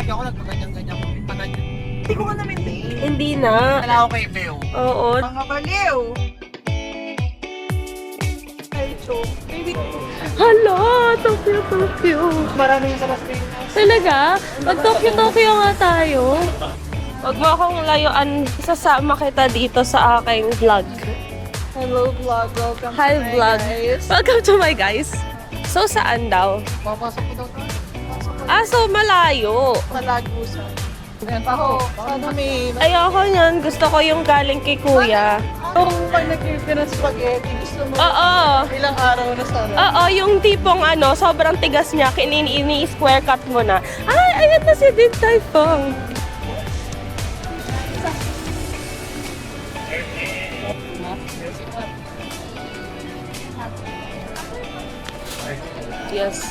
lagi ako nagpaganyan-ganyan ko. Paganyan. Hindi ko na-maintain. Hindi na. Wala ako kay Beo. Oo. Mga baliw. Ay, choke. Baby. Hala, Tokyo. Maraming sa Las Vegas. Talaga? Mag-Tokyo nga tayo. Huwag mo akong layuan. Sasama kita dito sa aking vlog. Hello vlog, welcome Hi to my vlog. guys. Welcome to my guys. So, saan daw? Papasok ko daw tayo. So malayo. Malagusan. Ako, sana may... Ayoko yan. Gusto ko yung galing kay kuya. Kung pag nag-prepare ng spaghetti, gusto mo Oo. ilang araw na sana. Oo, yung tipong sobrang tigas niya, ini-square cut mo na. Ay, ayan na si Din Tai Fung. Yes.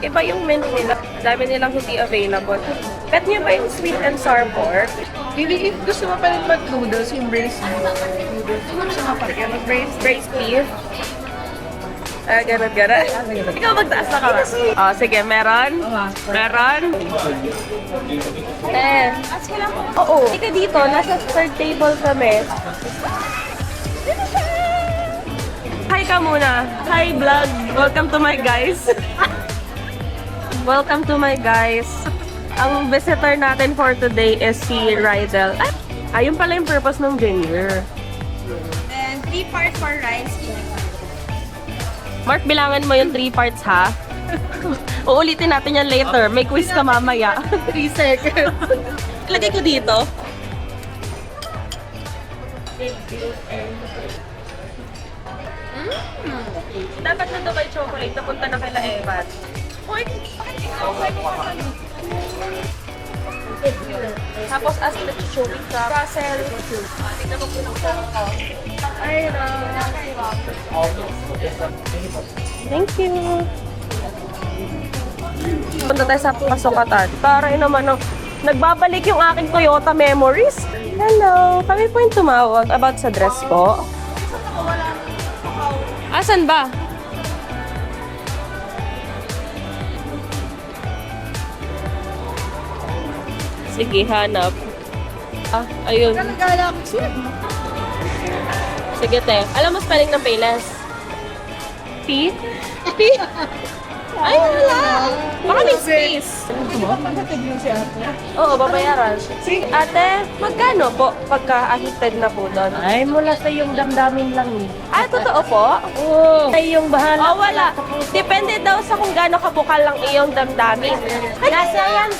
Iba yung menu nila. Dami nilang hindi available. Bet niyo ba yung sweet and sour pork? Hindi, if gusto mo pa rin mag-noodles, yung braised noodles. Gusto mo pa rin Braised beef. Ganun. Ikaw magtaas na kamay. Oh, sige, meron? Meron? Oo. Ika dito, nasa third table kami. Hi ka muna. Hi, vlog. Welcome to my guys. Welcome to my guys. Ang visitor natin for today is si Rydel. Ayun pala yung purpose ng ginger. And 3 parts for rice. Mark, bilangan mo yung 3 parts, ha? Uulitin natin yan later. May quiz ka mamaya. 3 seconds. Lagay ko dito. Dapat nandun kay chocolate. Napunta na kay Evan. Tapos as in the chuchuri sa Russell. Tignan mo po ng Ay, thank you. Punta tayo sa pasukatan. Para naman nagbabalik yung aking Toyota memories. Hello, kami po yung tumawag about sa dress po. Asan ba? Sige, hanap. Ayun. Galaxy. Sige, te. Alam mo spelling ng Payless? P? P? Ay, wala. Baka may space. Hindi ba pagkatid yun si ate? Oo, babayaran. Ate, magkano po pagka-ahited na po doon? Ay, mula sa yung damdamin lang eh. Totoo po? Oo. Ay, yung bahala. Wala. Depende daw sa kung gaano kabukal lang iyong damdamin. Nasa yan.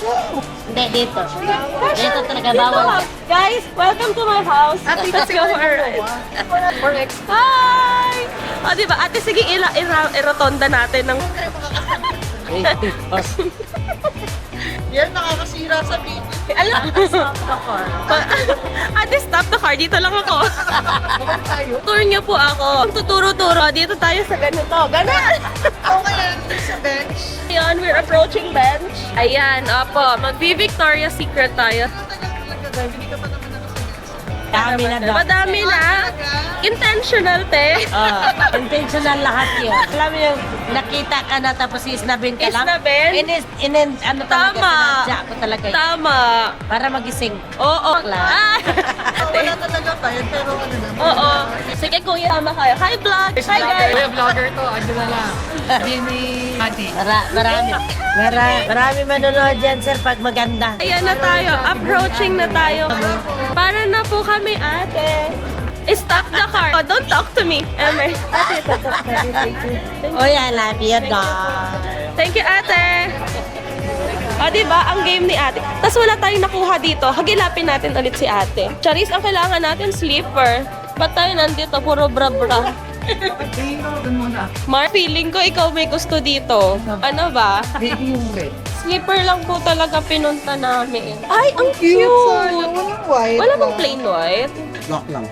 Hindi, dito. Dito talaga bawal. Guys, welcome to my house. Let's go for a ride. Hi! Diba? Ate, sige, irotonda natin ng... Yan, nakakasira sa video. Alam, Ate, stop the car. Dito lang ako. Tour niyo po ako. Tuturo-turo. Dito tayo sa ganito. Ganon! Okay, nandun sa bench. Ayan, we're approaching bench. Ayan, opo. Mag-Victoria's Secret tayo. Hindi ka pa naman Dami na daw. Madami na. Intentional, te. Intentional lahat yun. Alam mo yung nakita ka na tapos isnabin ka lang. Isnabin? Ano talaga, Tama. sinadya ko talaga yun. Tama. Para magising. Oo. Bakla. Wala talaga tayo, pero ano naman. Oo. Sige, kuya. Tama kayo. Hi, vlog. Hi, guys. Kuya vlogger to, andyan na lang. Jimmy Adi. Marami manonood dyan, sir, pag maganda. Ayan na tayo. Approaching na tayo. Para na po kami, ate. Stop the car. Oh, don't talk to me. Emer. Ate, Oh, I love you, dog. thank you, ate. Diba? Ang game ni ate. Tapos wala tayong nakuha dito. Hagilapin natin ulit si ate. Charis, ang kailangan natin slipper. Ba't tayo nandito? Puro bra-bra. Doon muna. Mar, feeling ko ikaw may gusto dito. Ano ba? Baby yung red. Slipper lang po talaga pinunta namin. Ay, ang Cute. cute! Walang white. Wala bang lang. plain white? Block lang.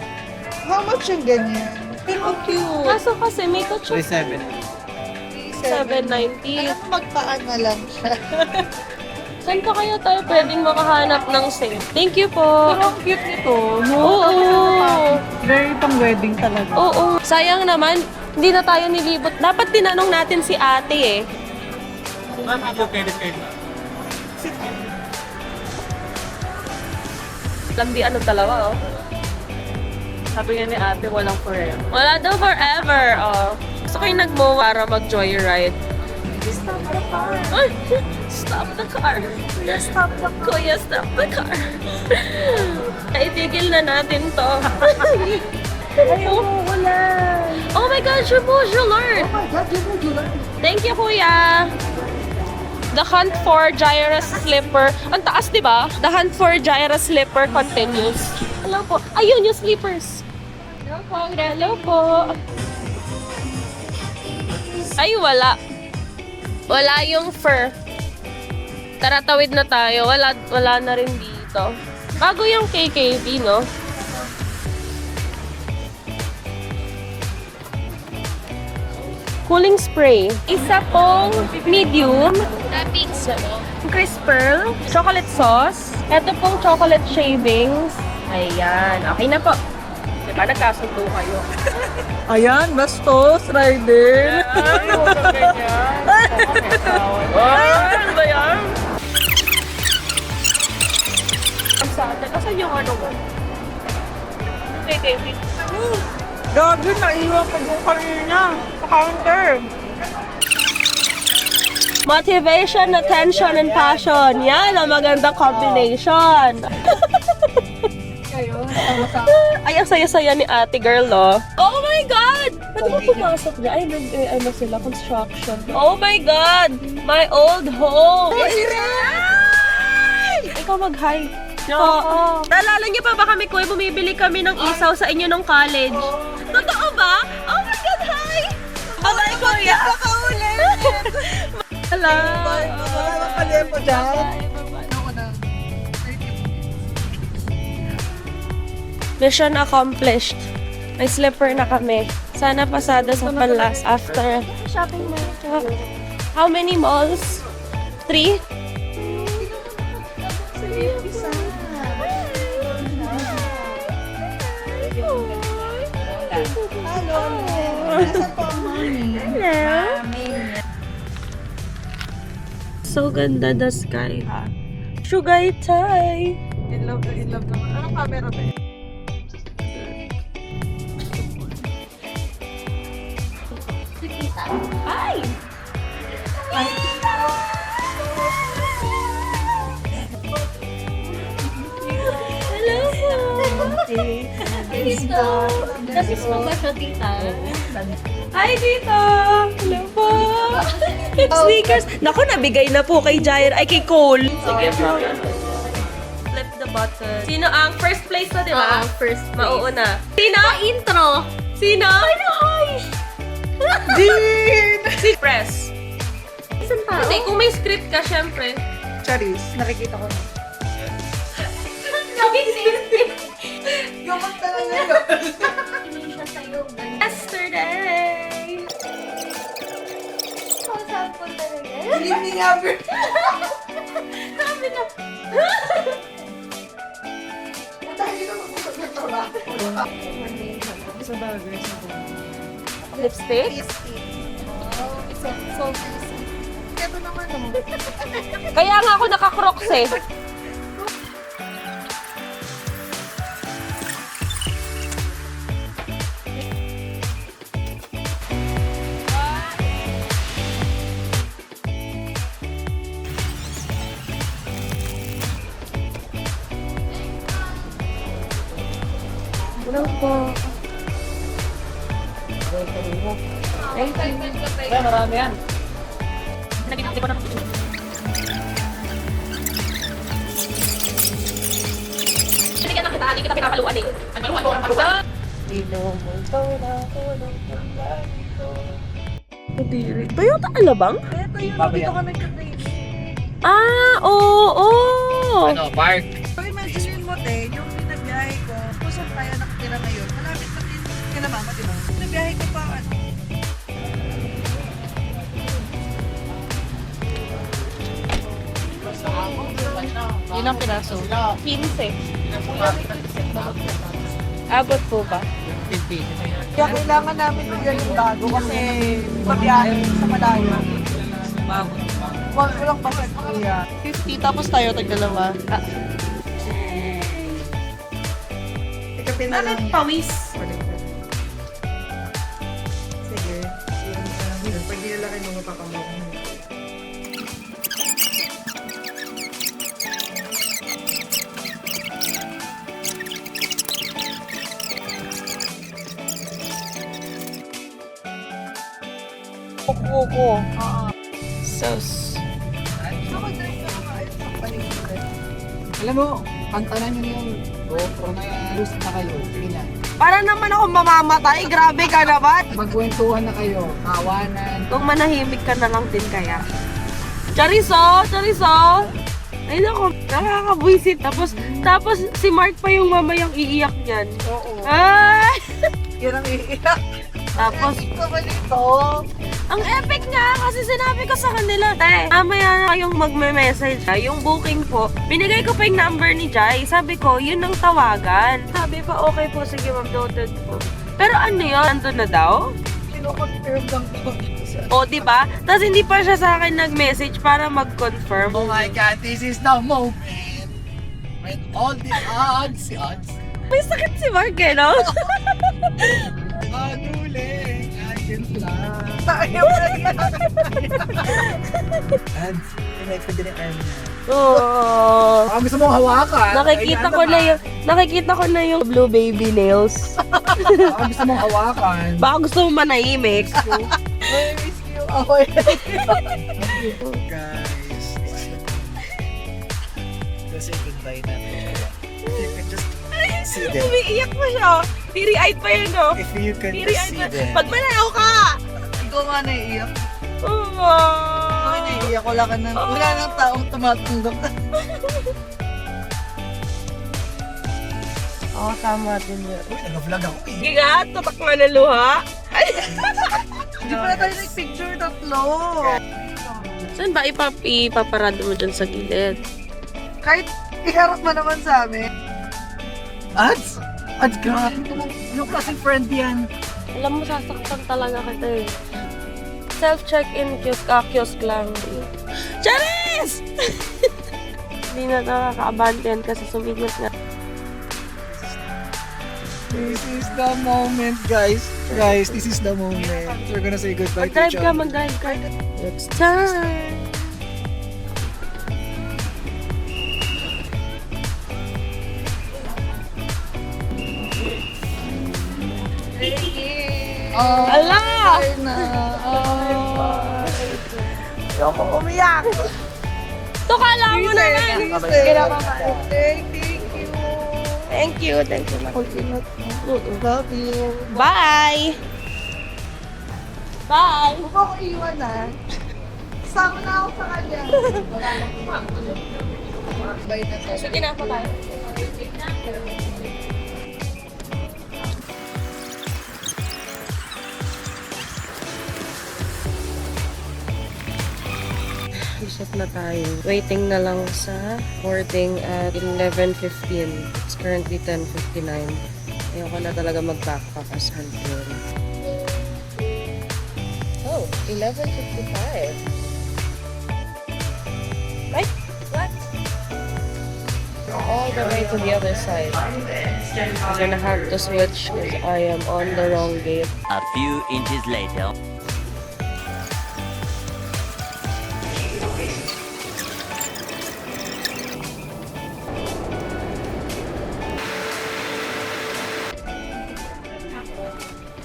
How much yung ganyan? Pero cute. Kaso kasi may touch of 37. 790. Alam, magpaan na lang siya. Saan pa kaya tayo pwedeng makahanap ng sale? Thank you po. Pero ang cute nito. No? Oo. Very pang wedding talaga. Oo. Sayang naman, hindi na tayo nilibot. Dapat tinanong natin si ate eh. Ma'am, ako credit card na. Landi ano dalawa, oh. Sabi nga ni ate, walang forever. Wala daw forever, oh. Gusto ko yung nag-mo para mag-joyride. Stop the car. Ay, stop the car. Stop the car. Kuya, stop the car. Itigil na natin to. Ayaw, wala. Oh my God, your modular. Oh my God, you know you like it. Thank you, Kuya. The hunt for Gyra slipper. Ang taas, di ba? The hunt for Gyra slipper continues. Hello po. Ayun, yung slippers. Hello po. Hello po. Ay, wala. Wala yung fur. Tara, tawid na tayo. Wala na rin dito. Bago yung KKV, no? Cooling spray. Isa pong medium. Crisper. Chocolate sauce. Ito pong chocolate shavings. Ayan. Okay na po. Diba nagkasundo kayo? Ayan, bastos, rider. Ano ba yan? Ang sa atin. Asan yung ano mo? KKV. Gabi, naiwan ko yung kanina. Sa counter. Motivation, attention, and passion. Yan ang magandang combination. Ay, ang saya-saya ni ate girl, oh. Oh my God! Pwede ba pumasok niya? Ay, ano sila, construction. Oh my God! My old home! Ay! Ikaw mag-hi. Oo. Naalala niyo pa ba kami, Kuya, bumibili kami ng isaw sa inyo nung college? Totoo ba? Oh my God, hi! Bye-bye, Kuya! Hello! Wala pali mo dyan. Mission accomplished. May slipper na kami. Sana pasada sa panlas after. Shopping mall. How many malls? 3? Hello. So ganda the sky. Sugay Thai. In love naman. Anong camera ba? Hi! Hello po! Hi, Tita! Hello po! Sneakers! Naku, nabigay na po kay Jair. Ay, kay Cole. Sige po. Flip the button. Sino ang first place na, di ba? First place. Mauuna. Sino? Intro. Sino? Dean! Si Press. Isang tao. Kasi kung may script ka, syempre. Charis, nakikita ko na. Gamat talaga yun. Hindi siya sa'yo. Yesterday! Kausap ko talaga. Good evening, Abby. Sabi na. Dahil na mag-usap ng trabaho. Sa bagay, sa bagay. Lipstick? It's so easy. Ito naman naman. Kaya nga ako naka-crocs eh. Hello po. Thank you. Ay, marami yan. Nagiging ko na. Hindi kita pinakaluan eh. Ang maluan ko ang maluan. Toyota Alabang? Ito yun, dito ka nagka-training. Ah, oo. Ano, park? So imagine mo, te, yung pinagbiyahe ko, kung saan tayo nakatira ngayon, malapit na din kila mama, di ba? Pinabiyahe ko pa, ano, Ilang piraso? 15. Abot po ba? 50. kaya kailangan namin ng ganun bago kasi pabiyahe sa malayo. Walang paset kuya. 50 tapos tayo tag-dalawa. Akin na lang. Bakit pawis? Sige. Pag di na lang kayo mapapamukha. Kuko. Sauce. Alam mo, pantanan nyo na yung GoPro na yan. Lose na kayo. Sige na. Para naman ako mamamatay. Grabe ka naman. Magkwentuhan na kayo. Kawanan. Kung manahimik ka na lang din kaya. Chariso! Chariso! Ay nako, nakakabwisit. Tapos si Mark pa yung mamayang iiyak niyan. Oo. Ay! Yun ang iiyak. Tapos, Ito ba dito? ang epic nga kasi sinabi ko sa kanila, mamaya na kayong magme-message. Yung booking po, binigay ko pa yung number ni Jai. Sabi ko, yun ang tawagan. Sabi pa, okay po, sige ma'am, noted po. Pero ano yun? Nandun na daw? Kino-confirm lang po. O, di ba? Tapos hindi pa siya sa akin nag-message para mag-confirm. Oh my God, this is the moment. When all the odds, May sakit si Mark eh, no? Maguling, I can fly. Tayo na yan. Ads, pwede na arm niya. Oo. Baka gusto mong hawakan. Nakikita ko na yung blue baby nails. Baka gusto mong hawakan. Baka gusto mo manahimik. May miss you ako eh. Guys. Kasi goodbye na. You can just see them. Umiiyak pa siya. Teary-eyed pa yun, no? If you can just Teary-eyed see pa. them. Pag manayaw ka! Ikaw nga naiiyak. Oo. Ako naiiyak. Wala nang taong tumatanggap. Oo, tama din yun. Uy, nag-vlog ako eh. Sige nga, tatak nga na luha. Hindi pala tayo nag-picture tatlo. Saan ba ipaparado mo dyan sa gilid? Kahit iharap mo naman sa amin. Ads? Ads, grabe. Yung klaseng friend yan. Alam mo, sasaktan talaga kita eh. Self-check-in kiosk lang. Charis! Hindi na nakaka-abandon kasi sumigat nga. This is the moment, guys. Guys, this is the moment. We're gonna say goodbye to Mag-drive each ka, other. mag-drive ka. It's time! Ala! Ayoko umiyak. Ito kala mo naman! Thank you. Thank you. Love you. Bye! Bye! Huwag ako iwan ah. Sama na ako sa kanya. Bye na tayo. Sige na po tayo. Isip na tayo. Waiting na lang sa boarding at 11:15. It's currently 10:59. Ayoko na talaga mag-backpack as until. Oh, 11:55. Right? What? All the way to the other side. I'm gonna have to switch because I am on the wrong gate. A few inches later.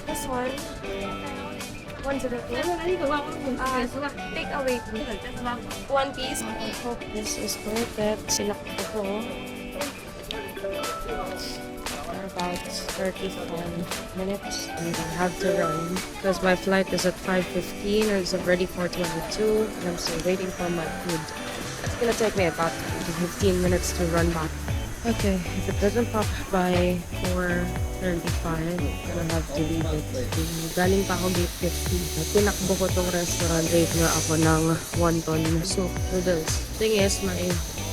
This one. One to the take away. One piece. I hope this is perfect. Select ko. About 35 minutes and I have to run because my flight is at 5:15 and it's already 4:22 and I'm still waiting for my food. It's gonna take me about 15 minutes to run back. Okay, if it doesn't pop by 4:35, I'm gonna have to leave it. Galing pa ako gate 50. At tinakbo ko tong restaurant. Rate nga ako ng wonton soup noodles. Thing is, my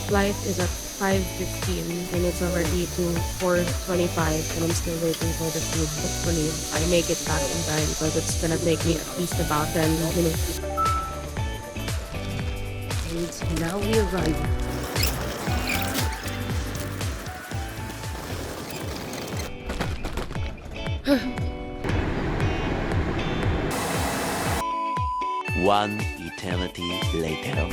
flight is at 5:15 and it's already to 4:25 and I'm still waiting for the food. Hopefully, I make it back in time because it's gonna take me at least about 10 minutes. And now we arrive. One eternity later.